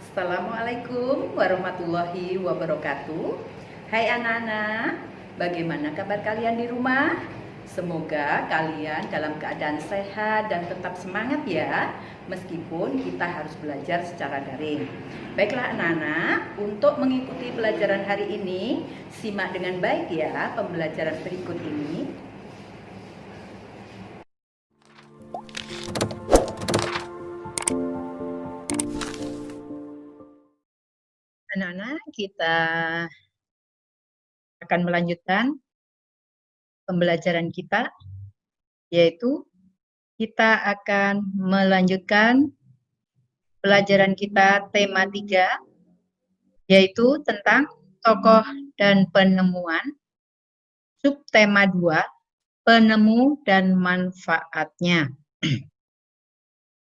Assalamualaikum warahmatullahi wabarakatuh. Hai anak-anak, bagaimana kabar kalian di rumah? Semoga kalian dalam keadaan sehat dan tetap semangat ya, meskipun kita harus belajar secara daring. Baiklah anak-anak, untuk mengikuti pelajaran hari ini, simak dengan baik ya pembelajaran berikut ini. Anak-anak, kita akan melanjutkan pembelajaran kita, yaitu kita akan melanjutkan pelajaran kita tema 3, yaitu tentang tokoh dan penemuan. Subtema 2, penemu dan manfaatnya.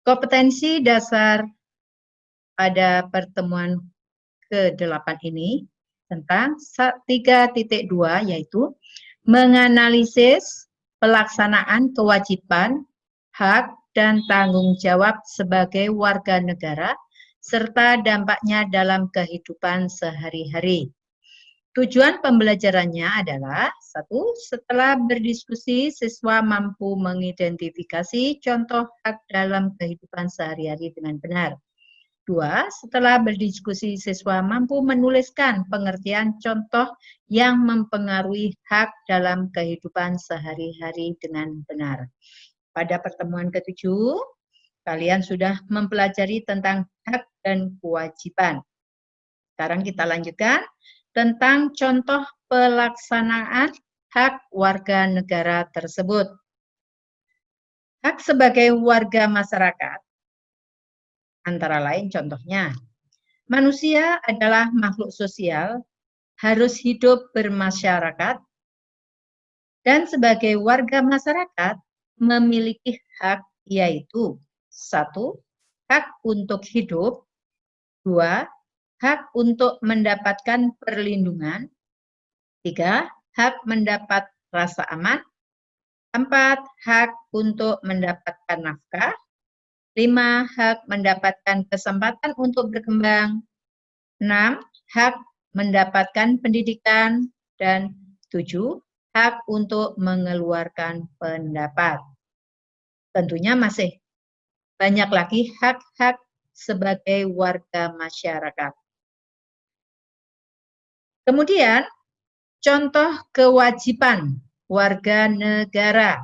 Kompetensi dasar pada pertemuan ke-8 ini tentang 3.2, yaitu menganalisis pelaksanaan kewajiban, hak, dan tanggung jawab sebagai warga negara, serta dampaknya dalam kehidupan sehari-hari. Tujuan pembelajarannya adalah: 1. Setelah berdiskusi, siswa mampu mengidentifikasi contoh hak dalam kehidupan sehari-hari dengan benar. 2. Setelah berdiskusi, siswa mampu menuliskan pengertian contoh yang mempengaruhi hak dalam kehidupan sehari-hari dengan benar. Pada pertemuan ke-7, kalian sudah mempelajari tentang hak dan kewajiban. Sekarang kita lanjutkan tentang contoh pelaksanaan hak warga negara tersebut. Hak sebagai warga masyarakat, antara lain contohnya, manusia adalah makhluk sosial, harus hidup bermasyarakat, dan sebagai warga masyarakat memiliki hak, yaitu 1. Hak untuk hidup, 2. Hak untuk mendapatkan perlindungan, 3. Hak mendapat rasa aman, 4. Hak untuk mendapatkan nafkah, 5. Hak mendapatkan kesempatan untuk berkembang, 6. Hak mendapatkan pendidikan, dan 7. Hak untuk mengeluarkan pendapat. Tentunya masih banyak lagi hak-hak sebagai warga masyarakat. Kemudian, contoh kewajiban warga negara.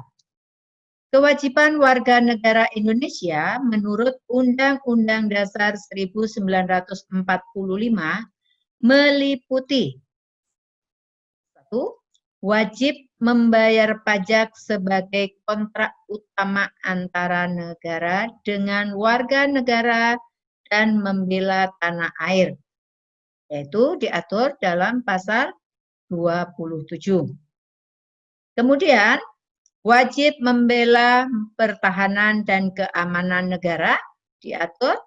Kewajiban warga negara Indonesia menurut Undang-Undang Dasar 1945 meliputi: 1. Wajib membayar pajak sebagai kontrak utama antara negara dengan warga negara dan membela tanah air, yaitu diatur dalam pasal 27. Kemudian, wajib membela pertahanan dan keamanan negara diatur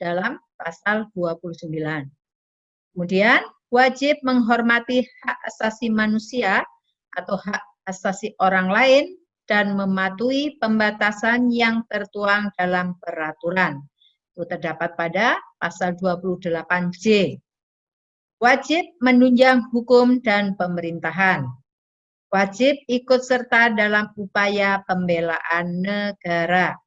dalam pasal 29. Kemudian, wajib menghormati hak asasi manusia atau hak asasi orang lain dan mematuhi pembatasan yang tertuang dalam peraturan. Itu terdapat pada pasal 28J. Wajib menunjang hukum dan pemerintahan. Wajib ikut serta dalam upaya pembelaan negara.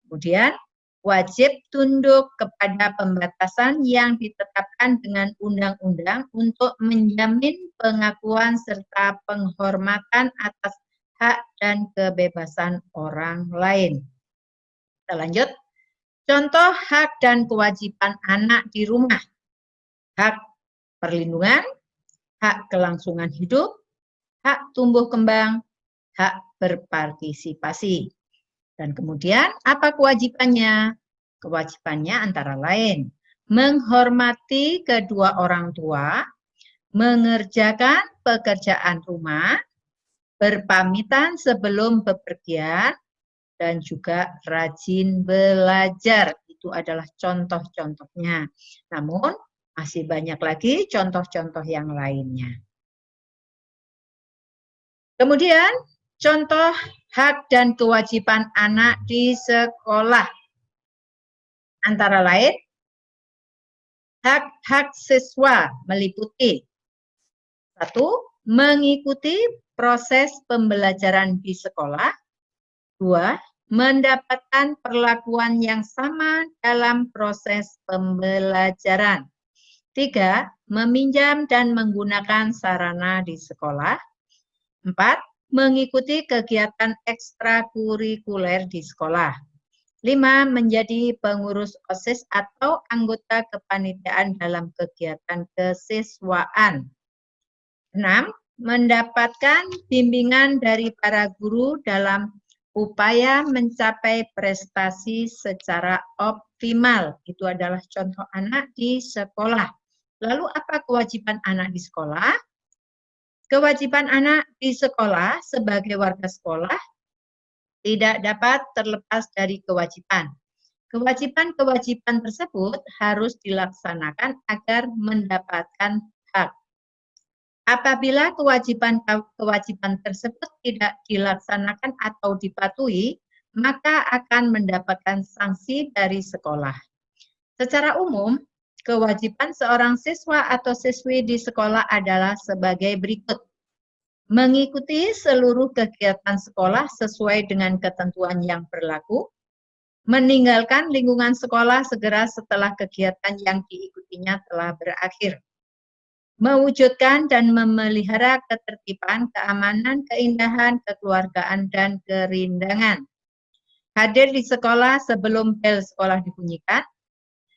Kemudian, wajib tunduk kepada pembatasan yang ditetapkan dengan undang-undang untuk menjamin pengakuan serta penghormatan atas hak dan kebebasan orang lain. Kita lanjut. Contoh hak dan kewajiban anak di rumah. Hak perlindungan, hak kelangsungan hidup, hak tumbuh kembang, hak berpartisipasi. Dan kemudian apa kewajibannya? Kewajibannya antara lain menghormati kedua orang tua, mengerjakan pekerjaan rumah, berpamitan sebelum bepergian, dan juga rajin belajar. Itu adalah contoh-contohnya. Namun masih banyak lagi contoh-contoh yang lainnya. Kemudian, contoh hak dan kewajiban anak di sekolah. Antara lain, Hak-hak siswa meliputi 1. Mengikuti proses pembelajaran di sekolah. 2. Mendapatkan perlakuan yang sama dalam proses pembelajaran. 3. Meminjam dan menggunakan sarana di sekolah. 4. Mengikuti kegiatan ekstrakurikuler di sekolah. 5. Menjadi pengurus OSIS atau anggota kepanitiaan dalam kegiatan kesiswaan. 6. Mendapatkan bimbingan dari para guru dalam upaya mencapai prestasi secara optimal. Itu adalah contoh anak di sekolah. Lalu apa kewajiban anak di sekolah? Kewajiban anak di sekolah sebagai warga sekolah tidak dapat terlepas dari kewajiban. Kewajiban-kewajiban tersebut harus dilaksanakan agar mendapatkan hak. Apabila kewajiban tersebut tidak dilaksanakan atau dipatuhi, maka akan mendapatkan sanksi dari sekolah. Secara umum, kewajiban seorang siswa atau siswi di sekolah adalah sebagai berikut. Mengikuti seluruh kegiatan sekolah sesuai dengan ketentuan yang berlaku. Meninggalkan lingkungan sekolah segera setelah kegiatan yang diikutinya telah berakhir. Mewujudkan dan memelihara ketertiban, keamanan, keindahan, kekeluargaan, dan kerindangan. Hadir di sekolah sebelum bel sekolah dibunyikan.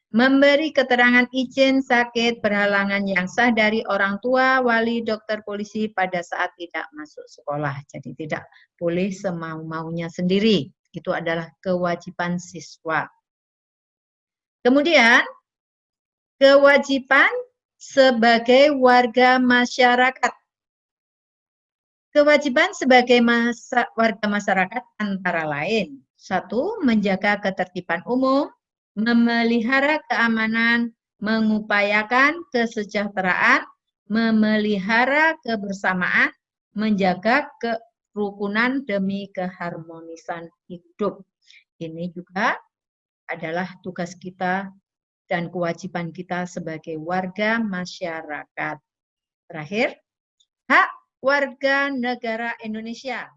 Memberi keterangan izin sakit berhalangan yang sah dari orang tua, wali, dokter, polisi pada saat tidak masuk sekolah. Jadi tidak boleh semau-maunya sendiri. Itu adalah kewajiban siswa. Kemudian, kewajiban sebagai warga masyarakat. Kewajiban sebagai warga masyarakat antara lain. 1. Menjaga ketertiban umum, memelihara keamanan, mengupayakan kesejahteraan, memelihara kebersamaan, menjaga kerukunan demi keharmonisan hidup. Ini juga adalah tugas kita dan kewajiban kita sebagai warga masyarakat. Terakhir, hak warga negara Indonesia.